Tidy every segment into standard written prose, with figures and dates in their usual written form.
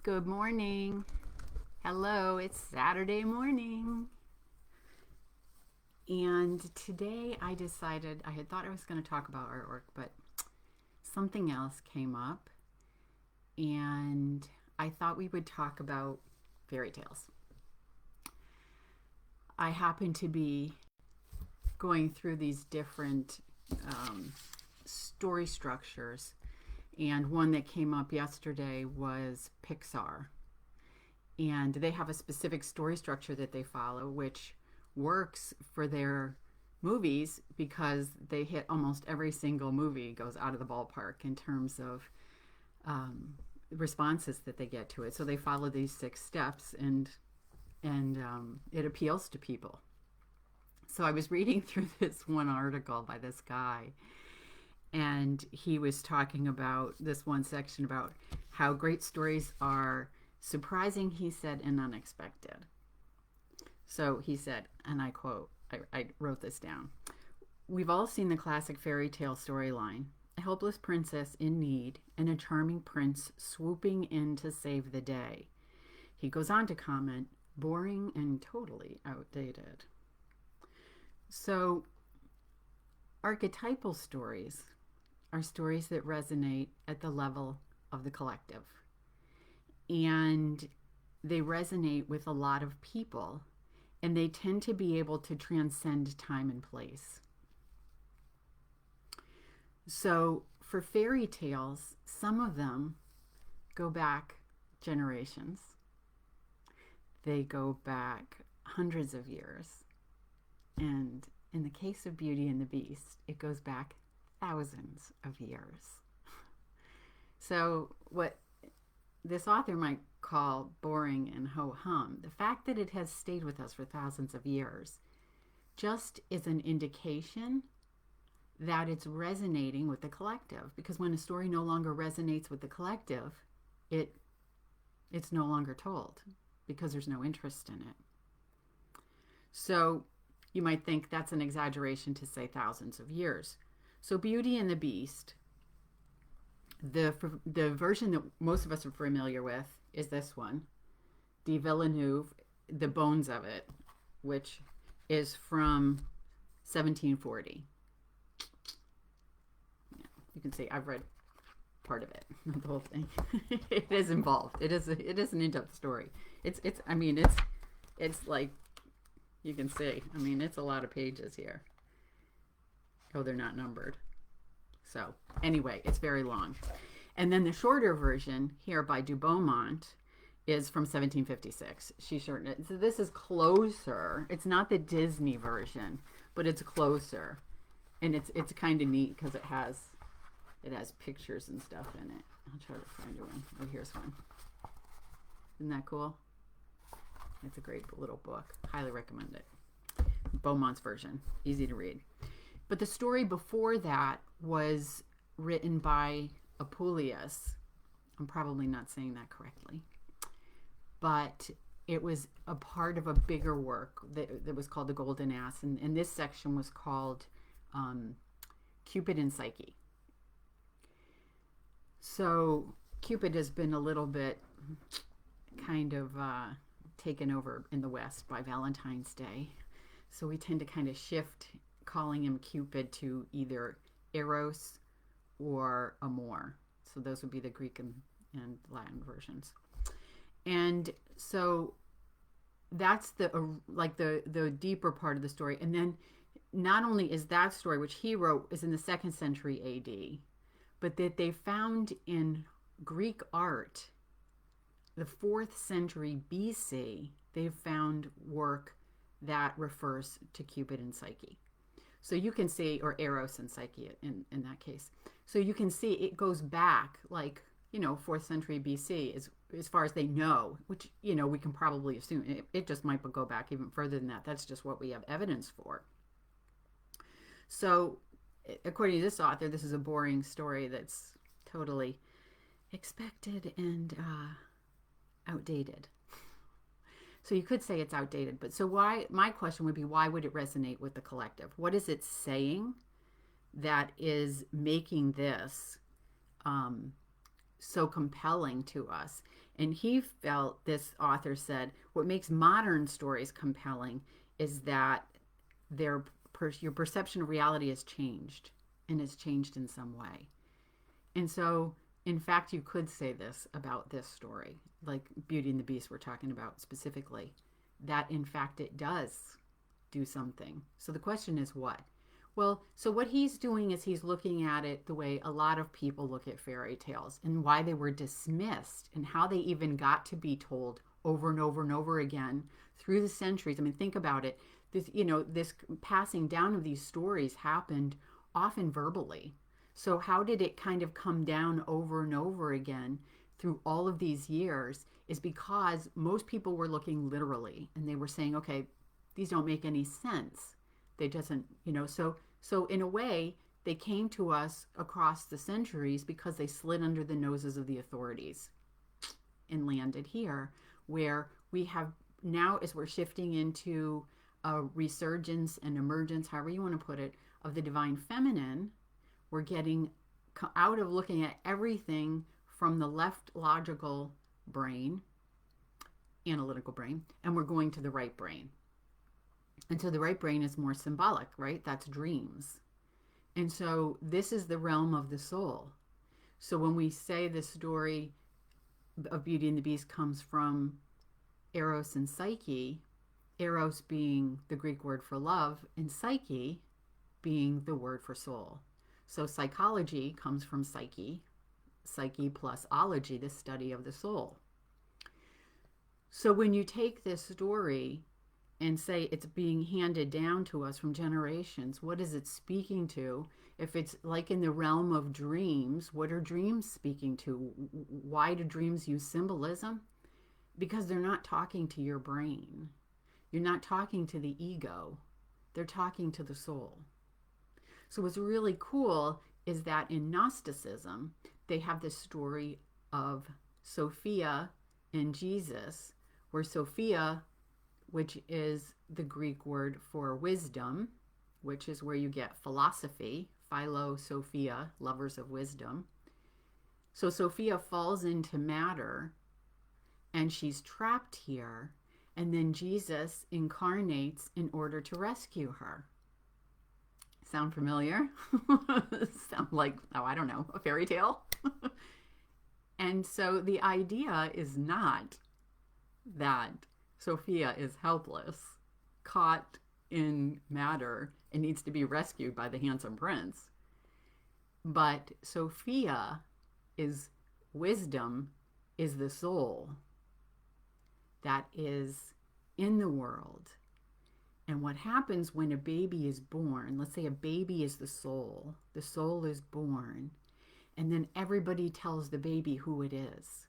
Good morning. Hello, it's Saturday morning. And today I decided, I had thought I was going to talk about artwork, but something else came up. And I thought we would talk about fairy tales. I happen to be going through these different story structures. And one that came up yesterday was Pixar. And they have a specific story structure that they follow, which works for their movies because they hit almost every single movie goes out of the ballpark in terms of responses that they get to it. So they follow these 6 steps, and it appeals to people. So I was reading through this one article by this guy, and he was talking about this one section about how great stories are surprising, he said, and unexpected. So he said, and I quote, I wrote this down. We've all seen the classic fairy tale storyline, a helpless princess in need and a charming prince swooping in to save the day. He goes on to comment, boring and totally outdated. So archetypal stories are stories that resonate at the level of the collective. And they resonate with a lot of people, and they tend to be able to transcend time and place. So for fairy tales, some of them go back generations. They go back hundreds of years. And in the case of Beauty and the Beast, it goes back thousands of years. So what this author might call boring and ho-hum, the fact that it has stayed with us for thousands of years just is an indication that it's resonating with the collective. Because when a story no longer resonates with the collective, it's no longer told because there's no interest in it. So you might think that's an exaggeration to say thousands of years. So Beauty and the Beast, the version that most of us are familiar with is this one, de Villeneuve, the bones of it, which is from 1740. Yeah, you can see I've read part of it, not the whole thing. It is involved. It is an in-depth story. It's like, you can see, it's a lot of pages here. Oh, they're not numbered. So anyway, it's very long. And then the shorter version here by Du Beaumont is from 1756. She shortened it. So this is closer. It's not the Disney version, but it's closer. And it's kind of neat because it has pictures and stuff in it. I'll try to find one. Oh, here's one. Isn't that cool? It's a great little book. Highly recommend it. Beaumont's version. Easy to read. But the story before that was written by Apuleius. I'm probably not saying that correctly. But it was a part of a bigger work that was called The Golden Ass. And this section was called Cupid and Psyche. So Cupid has been a little bit kind of taken over in the West by Valentine's Day. So we tend to kind of shift calling him Cupid to either Eros or Amor. So those would be the Greek and Latin versions. And so that's the deeper part of the story. And then not only is that story, which he wrote, is in the 2nd century AD, but that they found in Greek art, the 4th century BC, they've found work that refers to Cupid and Psyche. So you can see, or Eros and Psyche in that case. So you can see it goes back 4th century BC as far as they know, which, we can probably assume. It just might go back even further than that. That's just what we have evidence for. So according to this author, this is a boring story that's totally expected and outdated. So you could say it's outdated, but so my question would be, why would it resonate with the collective? What is it saying that is making this so compelling to us? And he felt, this author said, what makes modern stories compelling is that your perception of reality has changed, and has changed in some way. And so, in fact, you could say this about this story, like Beauty and the Beast we're talking about specifically, that in fact it does do something. So the question is what? Well, so what he's doing is he's looking at it the way a lot of people look at fairy tales, and why they were dismissed, and how they even got to be told over and over and over again through the centuries. I mean, think about it. This passing down of these stories happened often verbally. So how did it kind of come down over and over again through all of these years? Is because most people were looking literally, and they were saying, okay, these don't make any sense. They doesn't, so in a way, they came to us across the centuries because they slid under the noses of the authorities and landed here, where we have now, as we're shifting into a resurgence and emergence, however you want to put it, of the divine feminine. We're getting out of looking at everything from the left logical brain, analytical brain, and we're going to the right brain. And so the right brain is more symbolic, right? That's dreams. And so this is the realm of the soul. So when we say the story of Beauty and the Beast comes from Eros and Psyche, Eros being the Greek word for love, and Psyche being the word for soul. So psychology comes from psyche, psyche plus ology, the study of the soul. So when you take this story and say it's being handed down to us from generations, what is it speaking to? If it's like in the realm of dreams, what are dreams speaking to? Why do dreams use symbolism? Because they're not talking to your brain. You're not talking to the ego. They're talking to the soul. So what's really cool is that in Gnosticism, they have this story of Sophia and Jesus, where Sophia, which is the Greek word for wisdom, which is where you get philosophy, philo, Sophia, lovers of wisdom. So Sophia falls into matter, and she's trapped here, and then Jesus incarnates in order to rescue her. Sound familiar? Sound like, I don't know, a fairy tale? And so the idea is not that Sophia is helpless, caught in matter, and needs to be rescued by the handsome prince. But Sophia is wisdom, is the soul that is in the world. And what happens when a baby is born, let's say a baby is the soul is born, and then everybody tells the baby who it is.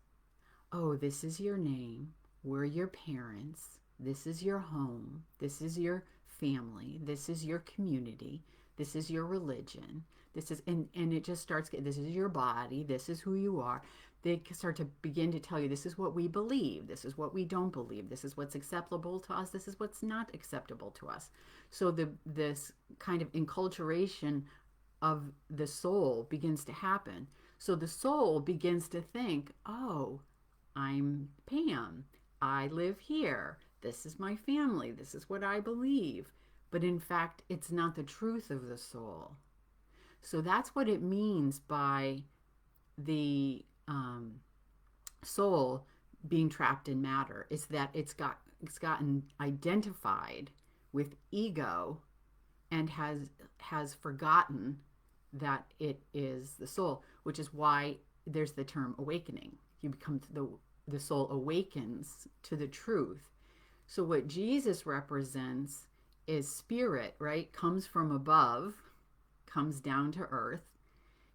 Oh, this is your name, we're your parents, this is your home, this is your family, this is your community, this is your religion, this is, and it just starts, this is your body, this is who you are. They start to begin to tell you, this is what we believe, this is what we don't believe, this is what's acceptable to us, this is what's not acceptable to us. So this kind of enculturation of the soul begins to happen. So the soul begins to think, oh, I'm Pam, I live here, this is my family, this is what I believe. But in fact, it's not the truth of the soul. So that's what it means by the soul being trapped in matter, is that it's gotten identified with ego and has forgotten that it is the soul, which is why there's the term awakening. You become the soul awakens to the truth. So what Jesus represents is spirit, right? Comes from above, comes down to earth.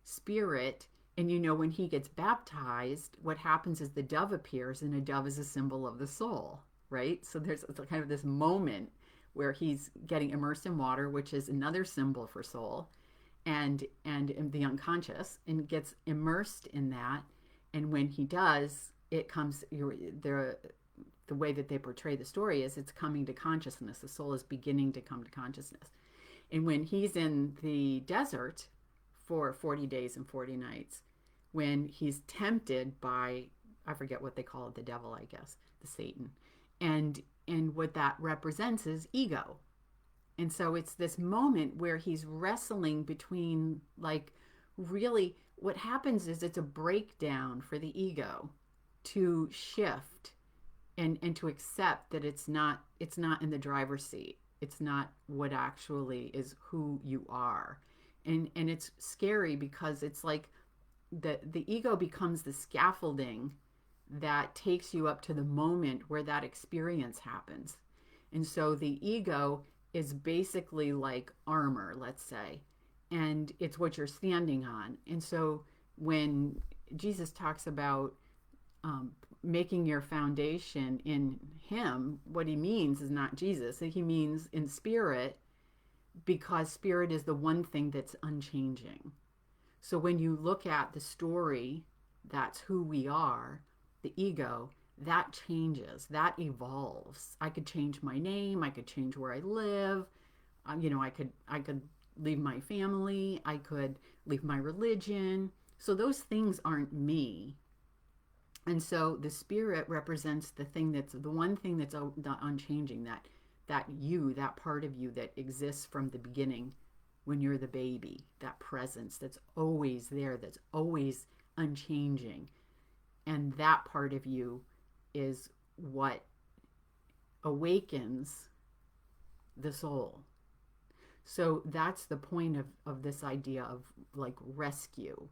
Spirit. And when he gets baptized, what happens is the dove appears, and a dove is a symbol of the soul, right? So there's kind of this moment where he's getting immersed in water, which is another symbol for soul, and the unconscious, and gets immersed in that. And when he does, it comes, the way that they portray the story is it's coming to consciousness. The soul is beginning to come to consciousness. And when he's in the desert for 40 days and 40 nights, when he's tempted by I forget what they call it, the devil, I guess, the Satan. And what that represents is ego. And so it's this moment where he's wrestling between, like, really what happens is it's a breakdown for the ego to shift and to accept that it's not in the driver's seat. It's not what actually is who you are. And it's scary because it's like the ego becomes the scaffolding that takes you up to the moment where that experience happens. And so the ego is basically like armor, let's say, and it's what you're standing on. And so when Jesus talks about making your foundation in him, what he means is not Jesus. He means in spirit, because spirit is the one thing that's unchanging. So when you look at the story, that's who we are, the ego, that changes, that evolves. I could change my name, I could change where I live, I could leave my family, I could leave my religion. So those things aren't me. And so the spirit represents the thing that's the one thing that's unchanging, that you, that part of you that exists from the beginning when you're the baby, that presence that's always there, that's always unchanging. And that part of you is what awakens the soul. So that's the point of this idea of like rescue.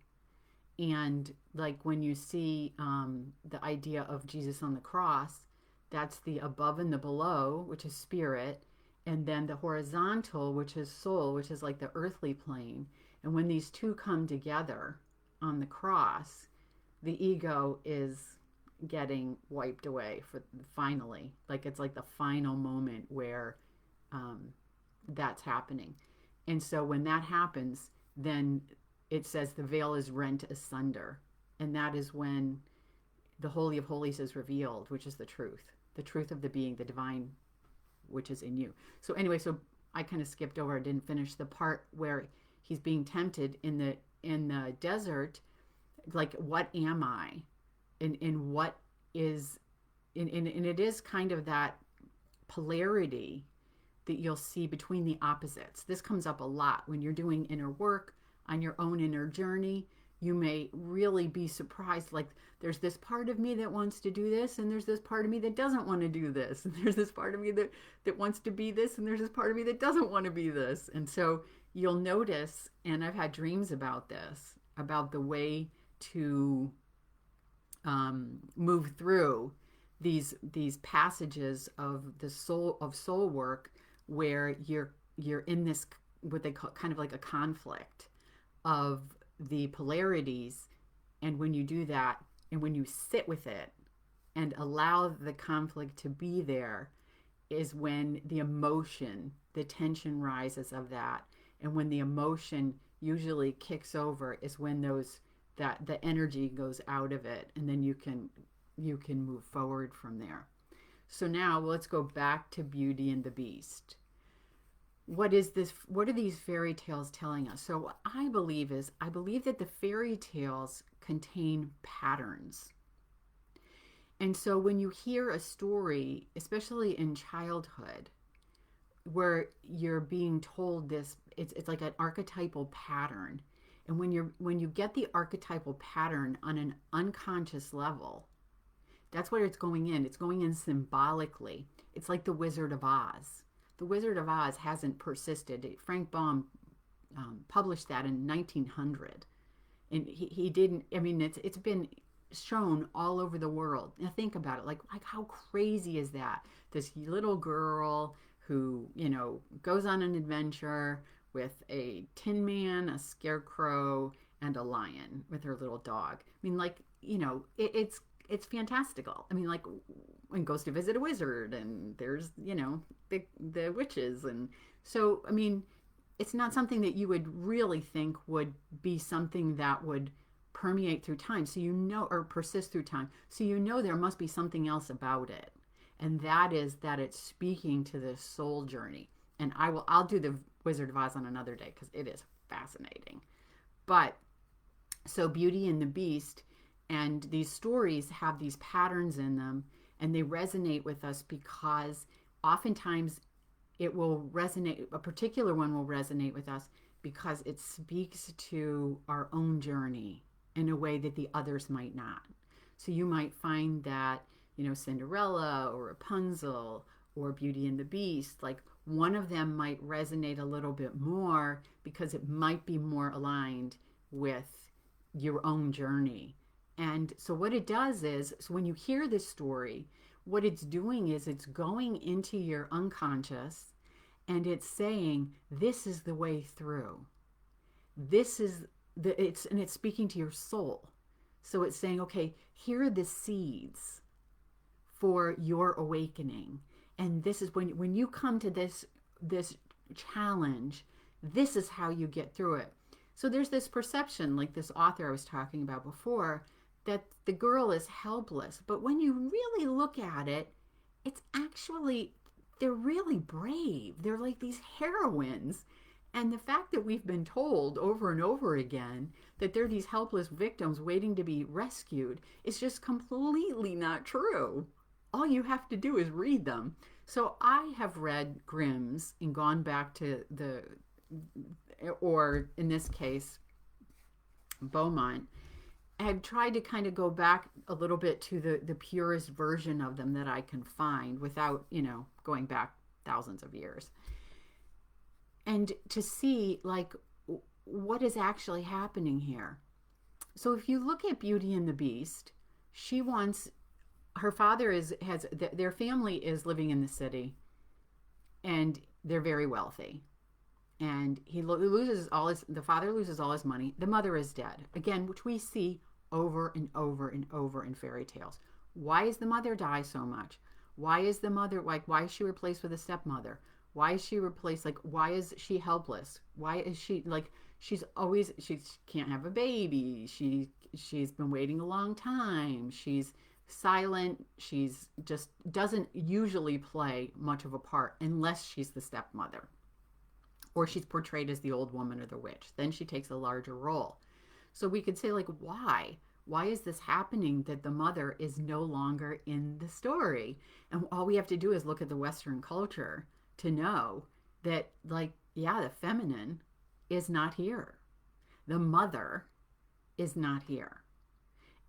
And like when you see the idea of Jesus on the cross, that's the above and the below, which is spirit, and then the horizontal, which is soul, which is like the earthly plane. And when these two come together on the cross, the ego is getting wiped away for finally. Like it's like the final moment where that's happening. And so when that happens, then it says the veil is rent asunder. And that is when the Holy of Holies is revealed, which is the truth of the being, the divine, which is in you. So anyway, so I kind of skipped over, I didn't finish the part where he's being tempted in the desert. Like, what am I? And what is, and it is kind of that polarity that you'll see between the opposites. This comes up a lot when you're doing inner work on your own inner journey. You may really be surprised, like there's this part of me that wants to do this, and there's this part of me that doesn't want to do this, and there's this part of me that wants to be this, and there's this part of me that doesn't want to be this. And so you'll notice, and I've had dreams about this, about the way to move through these passages of the soul work, where you're in this, what they call kind of like a conflict of the polarities. And when you do that, and when you sit with it and allow the conflict to be there, is when the emotion, the tension rises of that. And when the emotion usually kicks over is when that the energy goes out of it, and then you can move forward from there. So now let's go back to Beauty and the Beast. What is this? What are these fairy tales telling us? So what I believe that the fairy tales contain patterns. And so when you hear a story, especially in childhood, where you're being told this, it's like an archetypal pattern. And when you get the archetypal pattern on an unconscious level, that's where it's going in. It's going in symbolically. It's like the Wizard of Oz. The Wizard of Oz hasn't persisted. Frank Baum published that in 1900. And he didn't, I mean, it's been shown all over the world. Now think about it, like how crazy is that? This little girl who, goes on an adventure with a tin man, a scarecrow, and a lion with her little dog. I mean, like, it's fantastical. I mean, like, and goes to visit a wizard, and there's, the witches. And so, I mean, it's not something that you would really think would be something that would permeate through time. So, or persist through time. So, there must be something else about it. And that is that it's speaking to the soul journey. And I'll do the Wizard of Oz on another day, because it is fascinating. But so Beauty and the Beast And these stories have these patterns in them, and they resonate with us because oftentimes it will resonate, a particular one will resonate with us because it speaks to our own journey in a way that the others might not. So you might find that, Cinderella or Rapunzel or Beauty and the Beast, like one of them might resonate a little bit more because it might be more aligned with your own journey. And so what it does is, so when you hear this story, what it's doing is it's going into your unconscious and it's saying, this is the way through. This is it's speaking to your soul. So it's saying, okay, here are the seeds for your awakening. And this is when you come to this challenge, this is how you get through it. So there's this perception, like this author I was talking about before, that the girl is helpless. But when you really look at it, it's actually, they're really brave. They're like these heroines. And the fact that we've been told over and over again that they're these helpless victims waiting to be rescued is just completely not true. All you have to do is read them. So I have read Grimm's and gone back to or in this case, Beaumont. I've tried to kind of go back a little bit to the purest version of them that I can find without, going back thousands of years. And to see, like, what is actually happening here. So if you look at Beauty and the Beast, her father their family is living in the city, and they're very wealthy. And the father loses all his money. The mother is dead. Again, which we see over and over and over in fairy tales. Why does the mother die so much? Why is the mother, why is she replaced with a stepmother? Why is she replaced? Why is she helpless? Why is she, she can't have a baby. She's been waiting a long time. She's silent. She's just doesn't usually play much of a part unless she's the stepmother. Or she's portrayed as the old woman or the witch. Then she takes a larger role. So we could say, why? Why is this happening that the mother is no longer in the story? And all we have to do is look at the Western culture to know that, the feminine is not here. The mother is not here.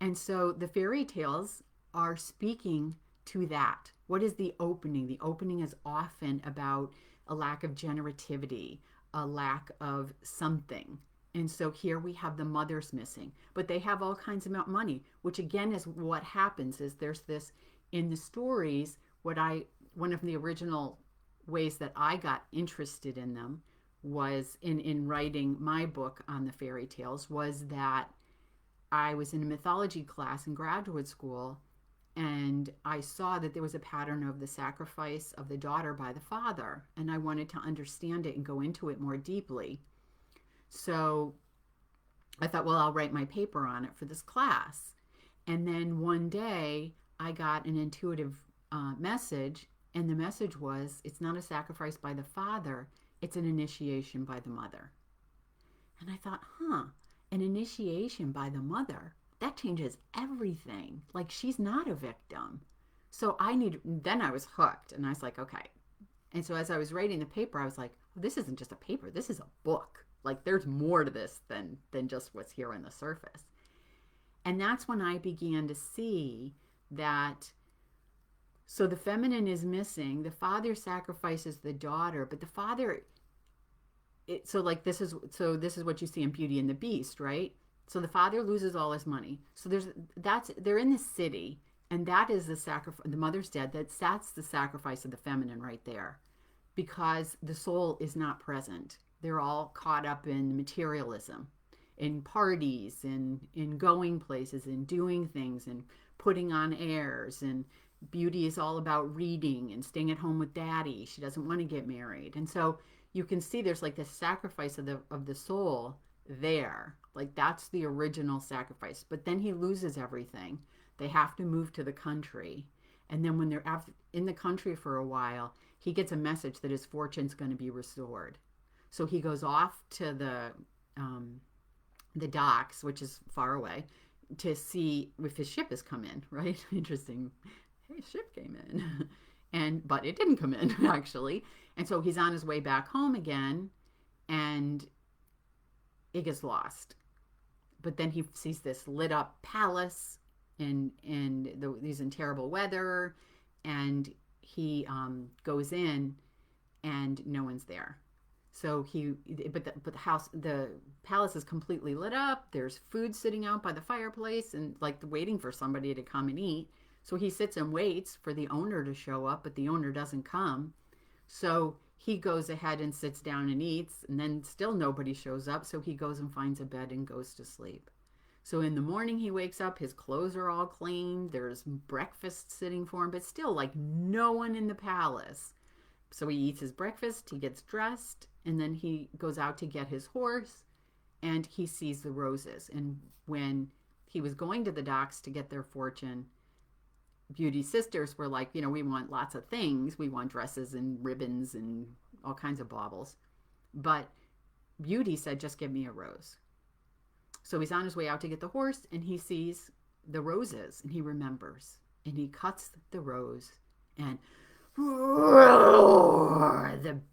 And so the fairy tales are speaking to that. What is the opening? The opening is often about a lack of generativity, a lack of something. And so here we have the mothers missing, but they have all kinds of money, which again is what happens is there's this in the stories. One of the original ways that I got interested in them was in writing my book on the fairy tales was that I was in a mythology class in graduate school, and I saw that there was a pattern of the sacrifice of the daughter by the father, and I wanted to understand it and go into it more deeply. So I thought, well, I'll write my paper on it for this class. And then one day I got an intuitive message, and the message was, it's not a sacrifice by the father, it's an initiation by the mother. And I thought, an initiation by the mother, that changes everything. She's not a victim. So then I was hooked, and I was like, okay. And so as I was writing the paper, I was like, well, this isn't just a paper, this is a book. There's more to this than just what's here on the surface. And that's when I began to see that, so the feminine is missing, the father sacrifices the daughter, but the father, this is what you see in Beauty and the Beast, right? So the father loses all his money. So they're in the city, and that is the sacrifice. The mother's dead. That's the sacrifice of the feminine right there, because the soul is not present. They're all caught up in materialism, in parties, in going places, in doing things, and putting on airs. And Beauty is all about reading and staying at home with daddy. She doesn't want to get married. And so you can see there's this sacrifice of the soul there. That's the original sacrifice. But then he loses everything. They have to move to the country. And then when they're in the country for a while, he gets a message that his fortune's going to be restored. So he goes off to the docks, which is far away, to see if his ship has come in, right? Interesting. Hey, ship came in. But it didn't come in, actually. And so he's on his way back home again, and it gets lost. But then he sees this lit up palace, and he's in terrible weather, and he goes in, and no one's there. So the palace is completely lit up. There's food sitting out by the fireplace, and like waiting for somebody to come and eat. So he sits and waits for the owner to show up, but the owner doesn't come. So he goes ahead and sits down and eats, and then still nobody shows up. So he goes and finds a bed and goes to sleep. So in the morning he wakes up, his clothes are all clean, there's breakfast sitting for him, but still like no one in the palace. So he eats his breakfast, he gets dressed, and then he goes out to get his horse, and he sees the roses. And when he was going to the docks to get their fortune, Beauty's sisters were like, we want lots of things. We want dresses and ribbons and all kinds of baubles. But Beauty said, just give me a rose. So he's on his way out to get the horse, and he sees the roses, and he remembers. And he cuts the rose, and the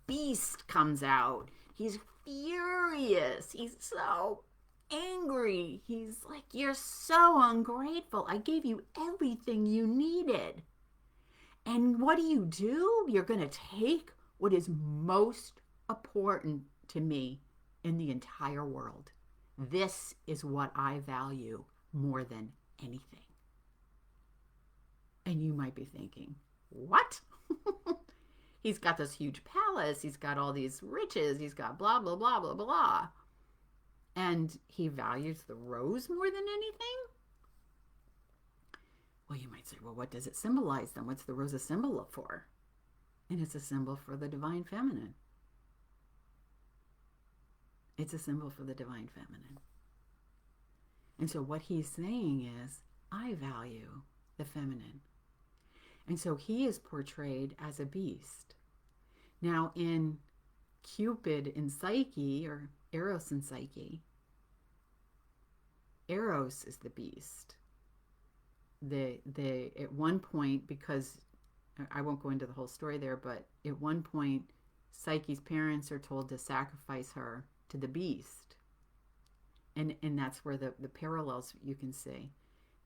beast comes out. He's furious. He's so angry. He's like, you're so ungrateful. I gave you everything you needed. And what do? You're going to take what is most important to me in the entire world. This is what I value more than anything. And you might be thinking, what? He's got this huge palace. He's got all these riches. He's got blah, blah, blah, blah, blah. And he values the rose more than anything? Well, you might say, well, what does it symbolize then? What's the rose a symbol for? And it's a symbol for the divine feminine. It's a symbol for the divine feminine. And so what he's saying is, I value the feminine. And so he is portrayed as a beast. Now in Cupid and Psyche, or Eros and Psyche, Eros is the beast. At one point, because I won't go into the whole story there, but at one point, Psyche's parents are told to sacrifice her to the beast. And that's where the parallels you can see.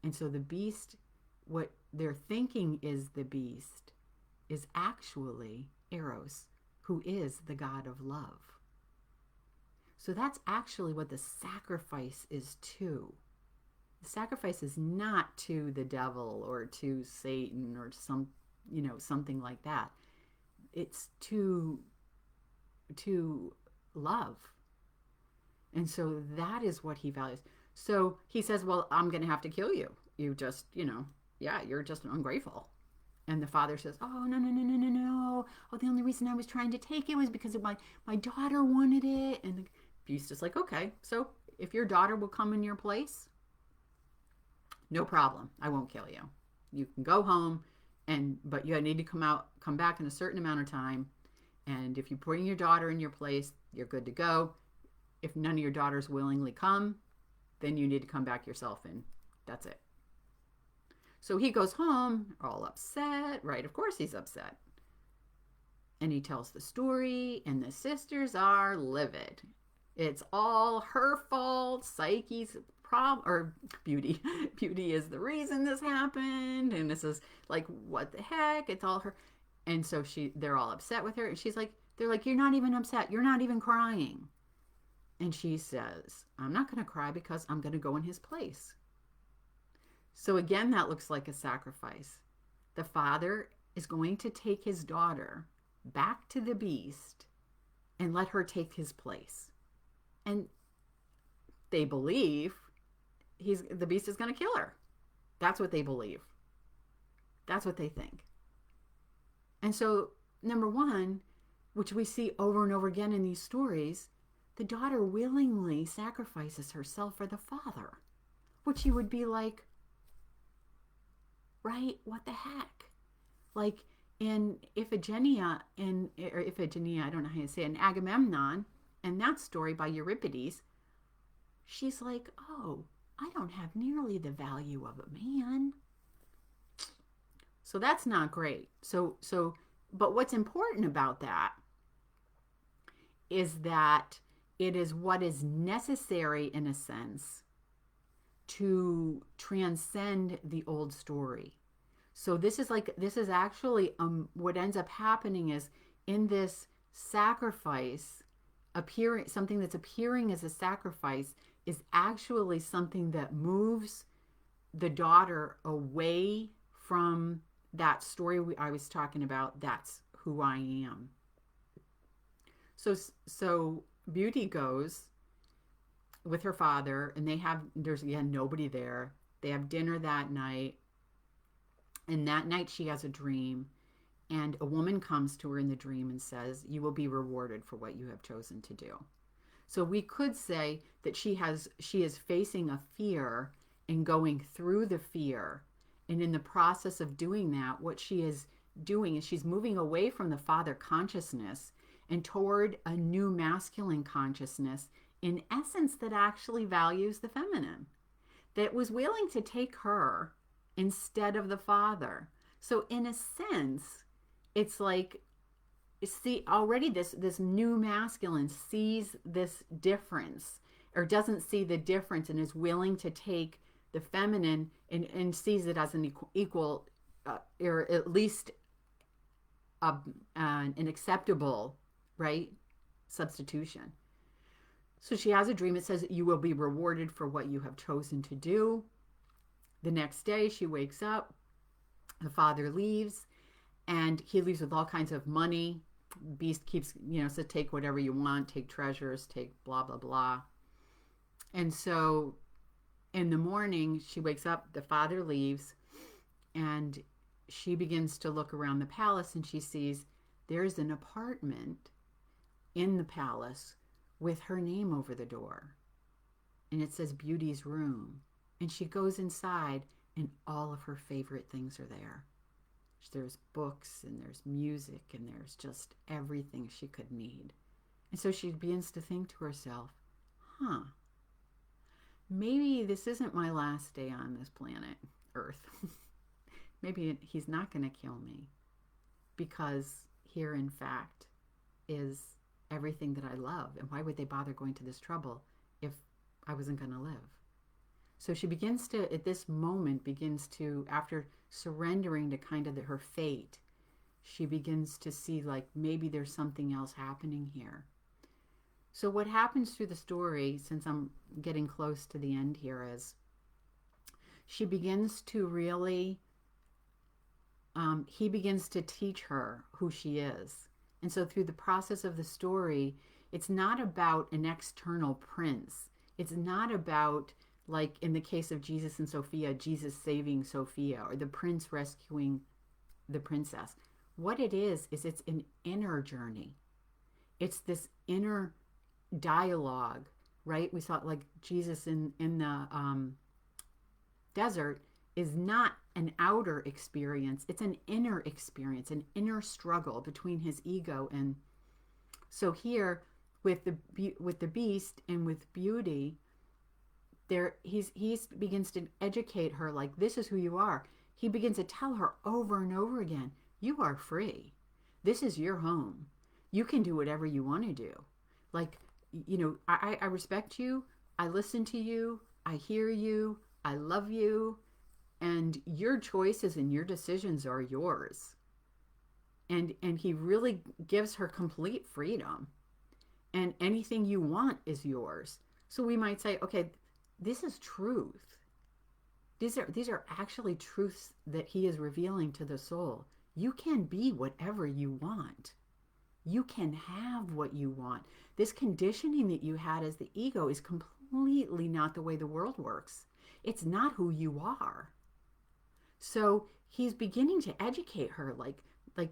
And so the beast, what they're thinking is the beast, is actually Eros, who is the god of love. So that's actually what the sacrifice is to. The sacrifice is not to the devil or to Satan or something like that. It's to love. And so that is what he values. So he says, well, I'm going to have to kill you. You just, you're just ungrateful. And the father says, oh, no. Oh, the only reason I was trying to take it was because of my daughter wanted it. And the beast is like, okay, so if your daughter will come in your place, no problem. I won't kill you. You can go home, but you need to come back in a certain amount of time. And if you bring your daughter in your place, you're good to go. If none of your daughters willingly come, then you need to come back yourself, and that's it. So he goes home, all upset, right? Of course he's upset. And he tells the story, and the sisters are livid. It's all her fault. Psyche's problem, or Beauty. Beauty is the reason this happened, and this is like, what the heck? It's all her. And so they're all upset with her, and they're like, you're not even upset. You're not even crying. And she says, I'm not going to cry because I'm going to go in his place. So again, that looks like a sacrifice. The father is going to take his daughter back to the beast and let her take his place. And they believe the beast is going to kill her. That's what they believe. That's what they think. And so, number one, which we see over and over again in these stories, the daughter willingly sacrifices herself for the father, which you would be like, right? What the heck? Like in Iphigenia, I don't know how you say it, in Agamemnon, and that story by Euripides, she's like, oh, I don't have nearly the value of a man. So that's not great. But what's important about that is that it is what is necessary, in a sense, to transcend the old story. So this is actually what ends up happening is, in this sacrifice, appearing something that's appearing as a sacrifice is actually something that moves the daughter away from that story I was talking about. That's who I am. So Beauty goes with her father, and there's again nobody there. They have dinner that night, and that night she has a dream, and a woman comes to her in the dream and says, "You will be rewarded for what you have chosen to do." So we could say that she is facing a fear and going through the fear, and in the process of doing that, what she is doing is she's moving away from the father consciousness and toward a new masculine consciousness, in essence, that actually values the feminine, that was willing to take her instead of the father. So in a sense, it's like, see, already this new masculine sees this difference, or doesn't see the difference, and is willing to take the feminine and sees it as an equal or at least an acceptable, right, substitution. So she has a dream. It says, "You will be rewarded for what you have chosen to do." The next day she wakes up, the father leaves, and he leaves with all kinds of money. Beast keeps, said, "Take whatever you want, take treasures, take blah, blah, blah." And so in the morning she wakes up, the father leaves, and she begins to look around the palace, and she sees there's an apartment in the palace with her name over the door, and it says Beauty's room. And she goes inside, and all of her favorite things are there. There's books, and there's music, and there's just everything she could need. And so she begins to think to herself, maybe this isn't my last day on this planet Earth. Maybe he's not going to kill me, because here, in fact, is everything that I love. And why would they bother going to this trouble if I wasn't going to live? So she begins to, at this moment, after surrendering to kind of her fate, she begins to see, like, maybe there's something else happening here. So what happens through the story, since I'm getting close to the end here, is she begins to really, he begins to teach her who she is. And so through the process of the story, it's not about an external prince. It's not about, like in the case of Jesus and Sophia, Jesus saving Sophia, or the prince rescuing the princess. What it is it's an inner journey. It's this inner dialogue, right? We saw it, like Jesus in the desert is not an outer experience. It's an inner experience, an inner struggle between his ego. And so here with the beast and with Beauty, there he begins to educate her, like, this is who you are. He begins to tell her over and over again, you are free. This is your home. You can do whatever you want to do. Like, I respect you. I listen to you. I hear you. I love you. And your choices and your decisions are yours. And he really gives her complete freedom. And anything you want is yours. So we might say, okay, this is truth. These are actually truths that he is revealing to the soul. You can be whatever you want. You can have what you want. This conditioning that you had as the ego is completely not the way the world works. It's not who you are. So he's beginning to educate her, like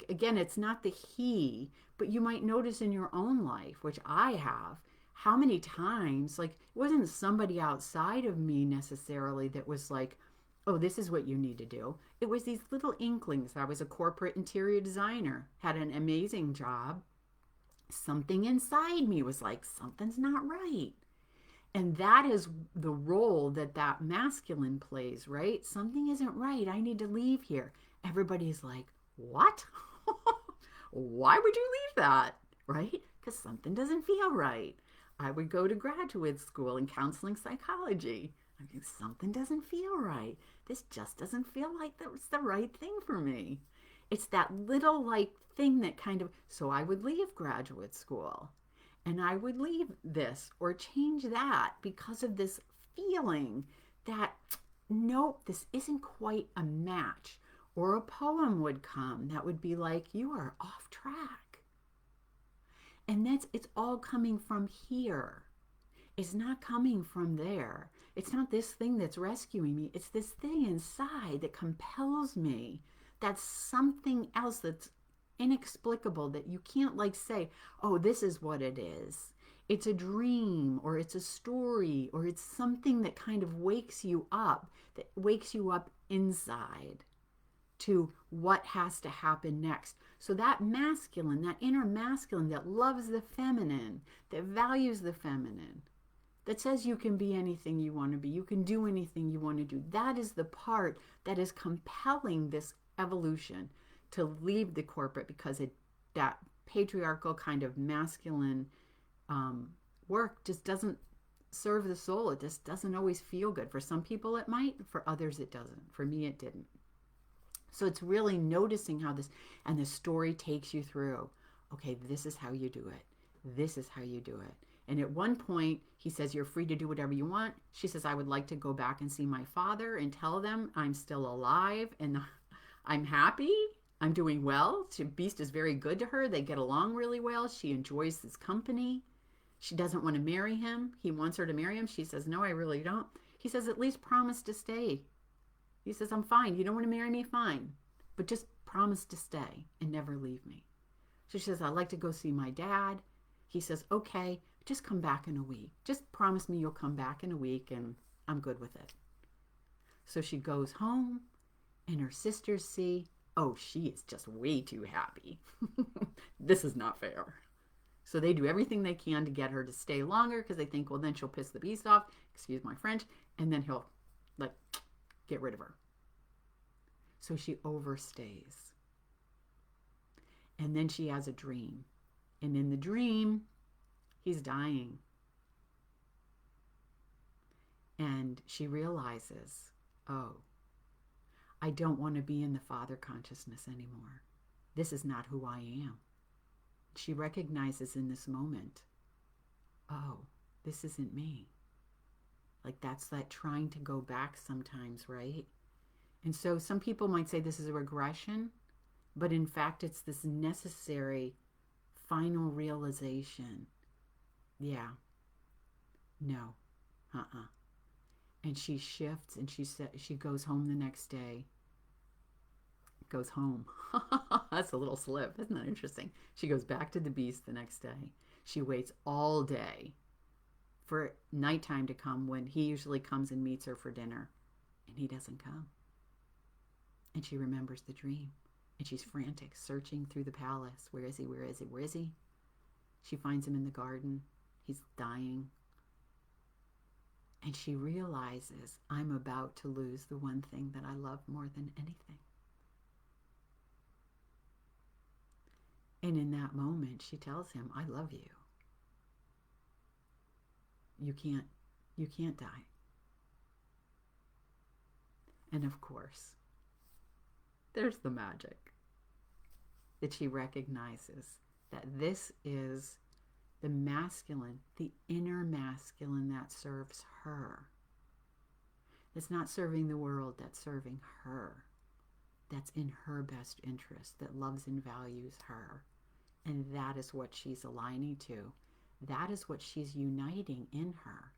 again, it's not the he, but you might notice in your own life, which I have, how many times, like, it wasn't somebody outside of me necessarily that was like, oh, this is what you need to do. It was these little inklings. I was a corporate interior designer, had an amazing job. Something inside me was like, something's not right. And that is the role that that masculine plays, right? Something isn't right. I need to leave here. Everybody's like, what? Why would you leave that? Right? Because something doesn't feel right. I would go to graduate school in counseling psychology. I mean, something doesn't feel right. This just doesn't feel like that's the right thing for me. It's that little like thing that kind of, so I would leave graduate school and I would leave this or change that because of this feeling that, nope, this isn't quite a match. Or a poem would come that would be like, you are off track. And it's all coming from here. It's not coming from there. It's not this thing that's rescuing me. It's this thing inside that compels me. That's something else that's inexplicable that you can't like say, oh, this is what it is. It's a dream or it's a story or it's something that kind of wakes you up, that wakes you up inside to what has to happen next. So that masculine, that inner masculine that loves the feminine, that values the feminine, that says you can be anything you want to be, you can do anything you want to do, that is the part that is compelling this evolution to leave the corporate, because that patriarchal kind of masculine work just doesn't serve the soul. It just doesn't always feel good. For some people it might, for others it doesn't. For me it didn't. So it's really noticing how this, and the story takes you through, okay, this is how you do it. This is how you do it. And at one point, he says, you're free to do whatever you want. She says, I would like to go back and see my father and tell them I'm still alive and I'm happy. I'm doing well. Beast is very good to her. They get along really well. She enjoys his company. She doesn't want to marry him. He wants her to marry him. She says, no, I really don't. He says, at least promise to stay. He says, I'm fine. You don't want to marry me? Fine. But just promise to stay and never leave me. So she says, I'd like to go see my dad. He says, okay, just come back in a week. Just promise me you'll come back in a week and I'm good with it. So she goes home and her sisters see, oh, she is just way too happy. This is not fair. So they do everything they can to get her to stay longer because they think, well, then she'll piss the beast off, excuse my French, and then he'll like get rid of her. So she overstays. And then she has a dream. And in the dream, he's dying. And she realizes, oh, I don't want to be in the father consciousness anymore. This is not who I am. She recognizes in this moment, oh, this isn't me. Like that's that trying to go back sometimes, right? And so some people might say this is a regression, but in fact it's this necessary final realization. Yeah. No. And she shifts and she goes home the next day. Goes home. That's a little slip. Isn't that interesting? She goes back to the beast the next day. She waits all day for nighttime to come when he usually comes and meets her for dinner. And he doesn't come. And she remembers the dream. And she's frantic, searching through the palace. Where is he? Where is he? Where is he? She finds him in the garden. He's dying. And she realizes, I'm about to lose the one thing that I love more than anything. And in that moment, she tells him, I love you. You can't die. And of course, there's the magic that she recognizes that this is the masculine, the inner masculine that serves her. It's not serving the world, that's serving her. That's in her best interest, that loves and values her. And that is what she's aligning to. That is what she's uniting in her.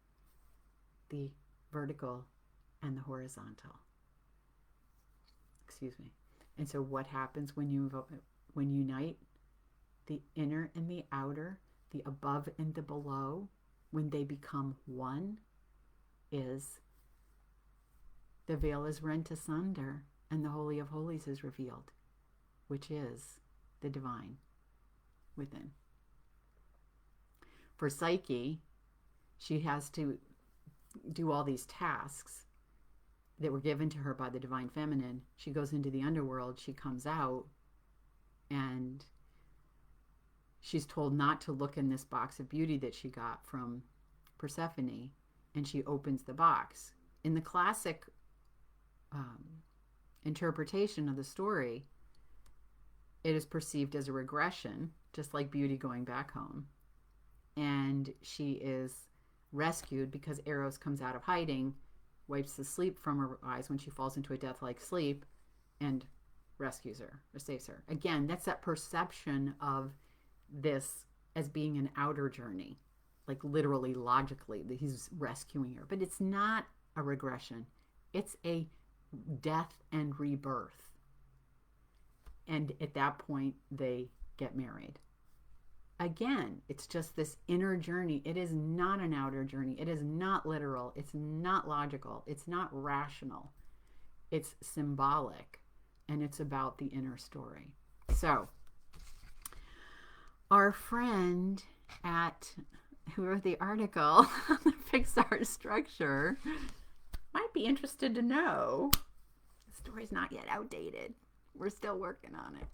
The vertical and the horizontal. Excuse me. And so what happens when you unite the inner and the outer, the above and the below, when they become one, is the veil is rent asunder and the Holy of Holies is revealed, which is the divine within. For Psyche, she has to do all these tasks that were given to her by the divine feminine. She goes into the underworld, she comes out, and she's told not to look in this box of beauty that she got from Persephone, and she opens the box. In the classic interpretation of the story, it is perceived as a regression, just like Beauty going back home. And she is rescued because Eros comes out of hiding, wipes the sleep from her eyes when she falls into a death-like sleep, and rescues her or saves her. Again, that's that perception of this as being an outer journey, like literally, logically, that he's rescuing her. But it's not a regression. It's a death and rebirth. And at that point, they get married. Again, it's just this inner journey. It is not an outer journey. It is not literal. It's not logical. It's not rational. It's symbolic. And it's about the inner story. So, our friend who wrote the article on the Pixar structure might be interested to know the story's not yet outdated. We're still working on it.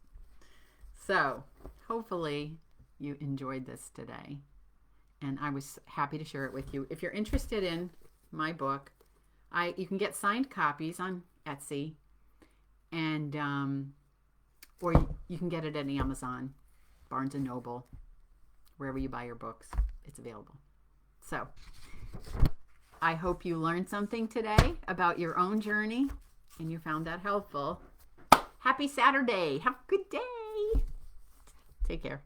So, hopefully you enjoyed this today, and I was happy to share it with you. If you're interested in my book, you can get signed copies on Etsy, and or you can get it at Amazon, Barnes & Noble, wherever you buy your books. It's available. So I hope you learned something today about your own journey and you found that helpful. Happy Saturday. Have a good day. Take care.